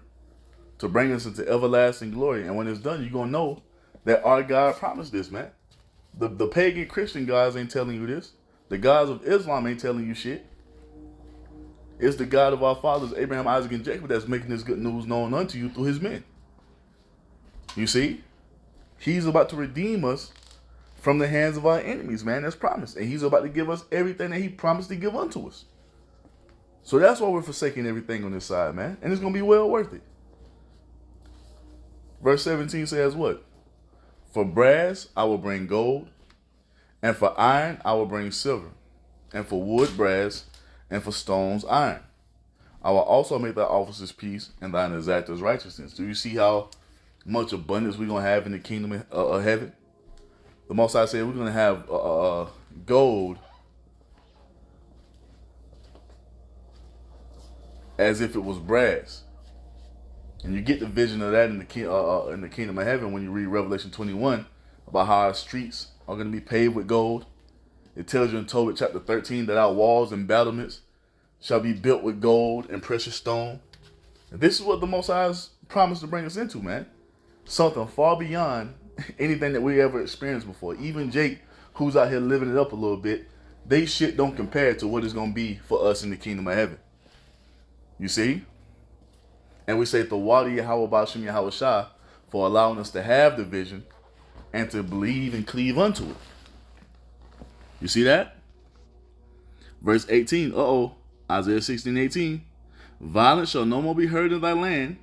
to bring us into everlasting glory. And when it's done, you're going to know that our God promised this, man. The pagan Christian gods ain't telling you this. The gods of Islam ain't telling you shit. It's the God of our fathers, Abraham, Isaac, and Jacob, that's making this good news known unto you through his men. You see? He's about to redeem us from the hands of our enemies, man. That's promised. And he's about to give us everything that he promised to give unto us. So that's why we're forsaking everything on this side, man. And it's going to be well worth it. Verse 17 says what? For brass I will bring gold, and for iron I will bring silver, and for wood brass, and for stones iron. I will also make thy officers peace, and thine exactors righteousness. Do you see how much abundance we're going to have in the kingdom of heaven? The Most High said we're going to have gold as if it was brass. And you get the vision of that in the kingdom of heaven when you read Revelation 21 about how our streets are going to be paved with gold. It tells you in Tobit chapter 13 that our walls and battlements shall be built with gold and precious stone. And this is what the Most High has promised to bring us into, man. Something far beyond anything that we ever experienced before. Even Jake, who's out here living it up a little bit, they shit don't compare to what it's going to be for us in the kingdom of heaven. You see? And we say, Thawadi Yahweh Bashim Yahweh Shah, for allowing us to have the vision and to believe and cleave unto it. You see that? Verse 18. Isaiah 16:18. Violence shall no more be heard in thy land,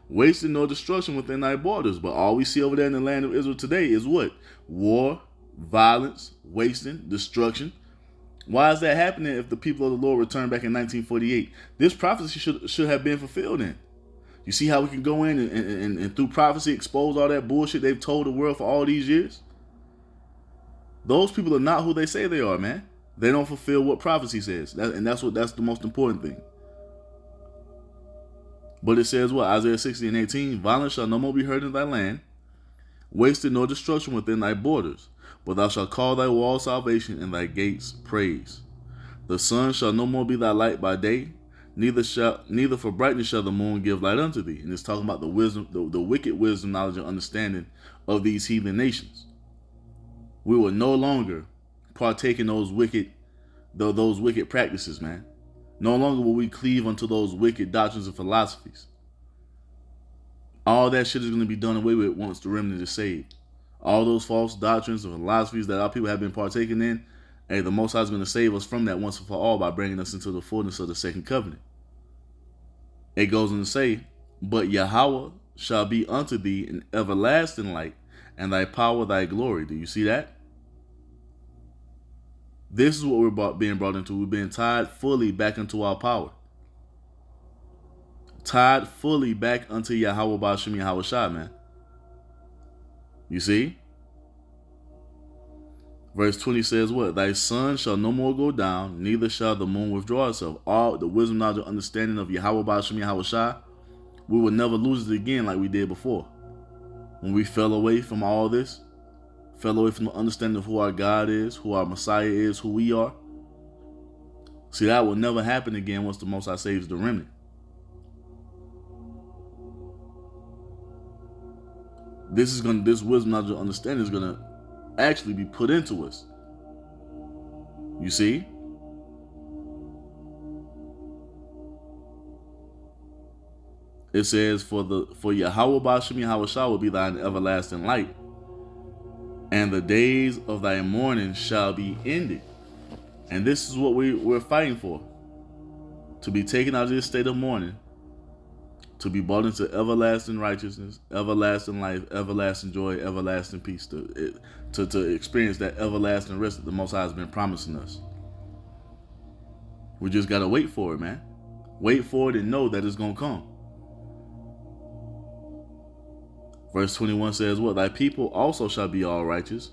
wasting nor destruction within thy borders. But all we see over there in the land of Israel today is what? War, violence, wasting, destruction. Why is that happening if the people of the Lord returned back in 1948? This prophecy should have been fulfilled in. You see how we can go in and through prophecy expose all that bullshit they've told the world for all these years? Those people are not who they say they are, man. They don't fulfill what prophecy says. That's the most important thing. But it says what? Isaiah 60:18. Violence shall no more be heard in thy land, wasted nor destruction within thy borders. But thou shalt call thy walls salvation and thy gates praise. The sun shall no more be thy light by day, neither for brightness shall the moon give light unto thee. And it's talking about the wisdom, the wicked wisdom, knowledge, and understanding of these heathen nations. We will no longer partake in those wicked practices, man. No longer will we cleave unto those wicked doctrines and philosophies. All that shit is going to be done away with once the remnant is saved. All those false doctrines and philosophies that our people have been partaking in, hey, the Most High is going to save us from that once and for all by bringing us into the fullness of the second covenant. It goes on to say, but Yahweh shall be unto thee an everlasting light, and thy power thy glory. Do you see that? This is what we're being brought into. We're being tied fully back into our power. tied fully back unto Yahweh Ba'Shem Yahweh Shai, man. You see? Verse 20 says what? Thy sun shall no more go down, neither shall the moon withdraw itself. All the wisdom, knowledge, and understanding of Yahweh Ba'Shem Yahweh Shai, we will never lose it again like we did before. When we fell away from all this, fell away from the understanding of who our God is, who our Messiah is, who we are. See, that will never happen again once the Most High saves the remnant. This wisdom, knowledge, and understanding is gonna actually be put into us. You see? It says, for Yahweh Ba'Shem Yahweh Shai will be thine everlasting light, and the days of thy mourning shall be ended. And this is what we're fighting for. To be taken out of this state of mourning, to be brought into everlasting righteousness, everlasting life, everlasting joy, everlasting peace, to experience that everlasting rest that the Most High has been promising us. We just got to wait for it, man. Wait for it and know that it's going to come. Verse 21 says what? Thy people also shall be all righteous.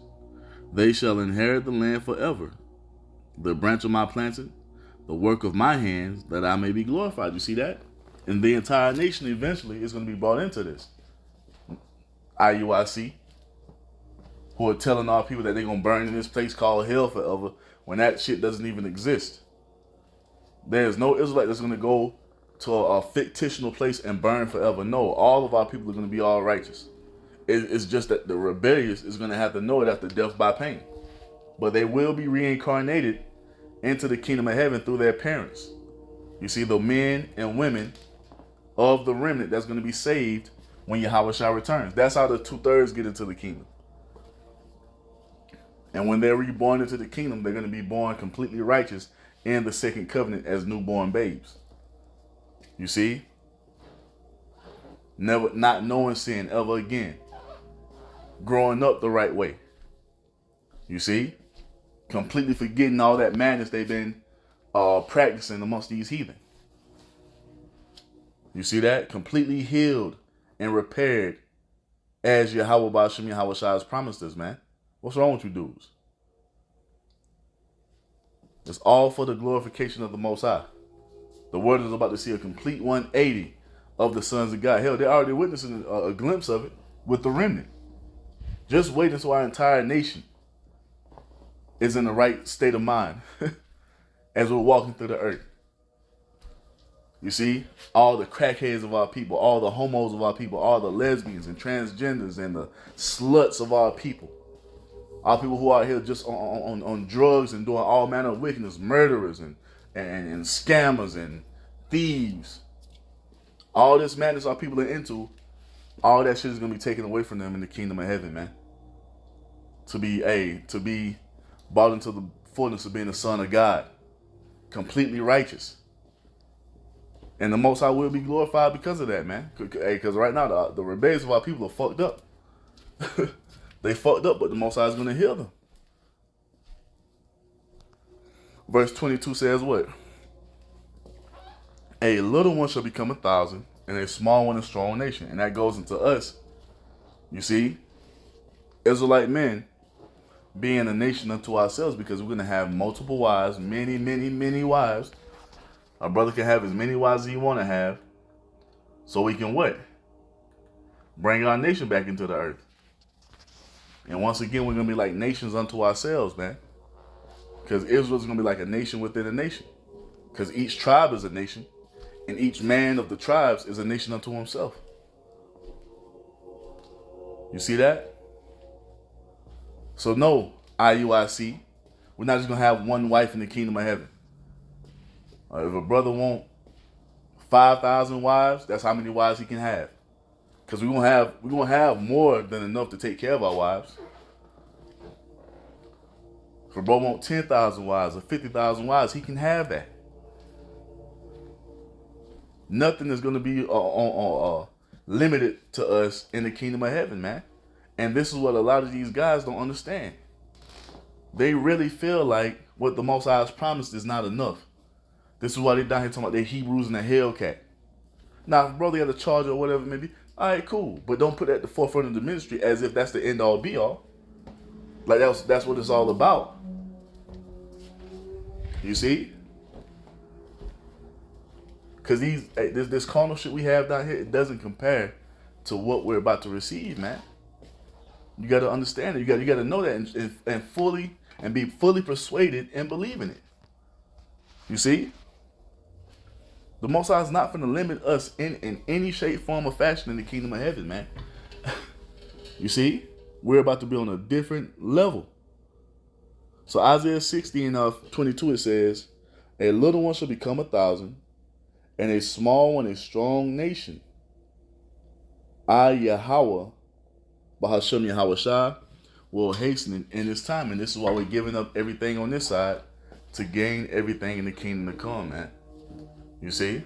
They shall inherit the land forever. The branch of my planting, the work of my hands, that I may be glorified. You see that? And the entire nation eventually is going to be brought into this. IUIC, who are telling our people that they're going to burn in this place called hell forever, when that shit doesn't even exist. There's no Israelite that's going to go to a fictional place and burn forever. No, all of our people are going to be all righteous. It's just that the rebellious is going to have to know it after death by pain. But they will be reincarnated into the kingdom of heaven through their parents. You see, the men and women of the remnant that's going to be saved when Yahweh Shai returns. That's how the 2/3 get into the kingdom. And when they're reborn into the kingdom, they're going to be born completely righteous in the second covenant as newborn babes. You see? Never, not knowing sin ever again. Growing up the right way. You see? Completely forgetting all that madness they've been practicing amongst these heathen. You see that? Completely healed and repaired as Yahweh Ba'Shem Yahweh Shai has promised us, man. What's wrong with you dudes? It's all for the glorification of the Most High. The world is about to see a complete 180 of the sons of God. Hell, they're already witnessing a glimpse of it with the remnant. Just wait until our entire nation is in the right state of mind as we're walking through the earth. You see, all the crackheads of our people, all the homos of our people, all the lesbians and transgenders and the sluts of our people who are here just on drugs and doing all manner of wickedness, murderers and scammers and thieves. All this madness our people are into, all that shit is going to be taken away from them in the kingdom of heaven, man. To be brought into the fullness of being the son of God, completely righteous. And the Most High will be glorified because of that, man. Because right now, the rebellions of our people are fucked up. They fucked up, but the Most High is going to heal them. Verse 22 says what? A little one shall become 1,000, and a small one a strong nation. And that goes into us. You see? Israelite men being a nation unto ourselves, because we're going to have multiple wives, many, many, many wives. Our brother can have as many wives as he want to have. So we can what? Bring our nation back into the earth. And once again, we're going to be like nations unto ourselves, man. Because Israel's going to be like a nation within a nation. Because each tribe is a nation. And each man of the tribes is a nation unto himself. You see that? So no, IUIC, we're not just going to have one wife in the kingdom of heaven. If a brother want 5,000 wives, that's how many wives he can have. Because we're gonna have more than enough to take care of our wives. If a brother want 10,000 wives or 50,000 wives, he can have that. Nothing is gonna be limited to us in the kingdom of heaven, man. And this is what a lot of these guys don't understand. They really feel like what the Most High has promised is not enough. This is why they're down here talking about the Hebrews and the Hellcat. Now, if brother had a charge or whatever, maybe, all right, cool. But don't put that at the forefront of the ministry as if that's the end all be all. Like that's what it's all about. You see? Because this carnal shit we have down here, it doesn't compare to what we're about to receive, man. You got to understand it. You got to know that and be fully persuaded and believe in it. You see? The Most High is not going to limit us in any shape, form, or fashion in the kingdom of heaven, man. You see? We're about to be on a different level. So Isaiah 60:22 it says, a little one shall become 1,000, and a small one a strong nation. I, Yahweh, Bahashem Yahweh Shai, will hasten in this time. And this is why we're giving up everything on this side to gain everything in the kingdom to come, man. You see?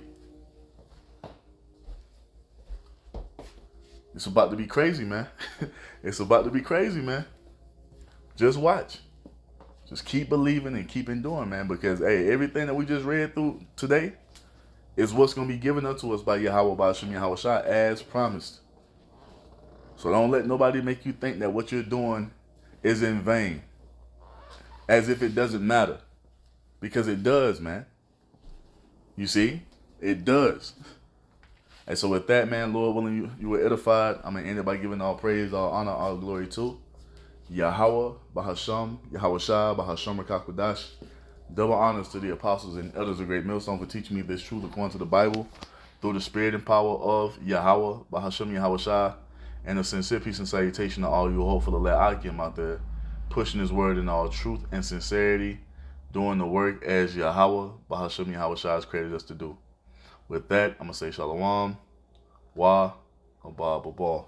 It's about to be crazy, man. It's about to be crazy, man. Just watch. Just keep believing and keep enduring, man. Because, hey, everything that we just read through today is what's going to be given unto us by Yahweh, by Hashem Yahweh Shai, as promised. So don't let nobody make you think that what you're doing is in vain. As if it doesn't matter. Because it does, man. You see? It does. And so with that, man, Lord willing, you were edified. I'm going to end it by giving all praise, all honor, all glory to Yahweh, Bahasham, Yahweh Shai, Bahasham Rakakwadash. Double honors to the apostles and elders of Great Millstone for teaching me this truth according to the Bible through the spirit and power of Yahweh, Bahasham, Yahweh Shai, and a sincere peace and salutation to all you hopeful let Akim out there, pushing his word in all truth and sincerity, doing the work as Yahweh, Bahasham, Yahweh Shai has created us to do. With that, I'm going to say Shalom, Wa, Abba, Babal.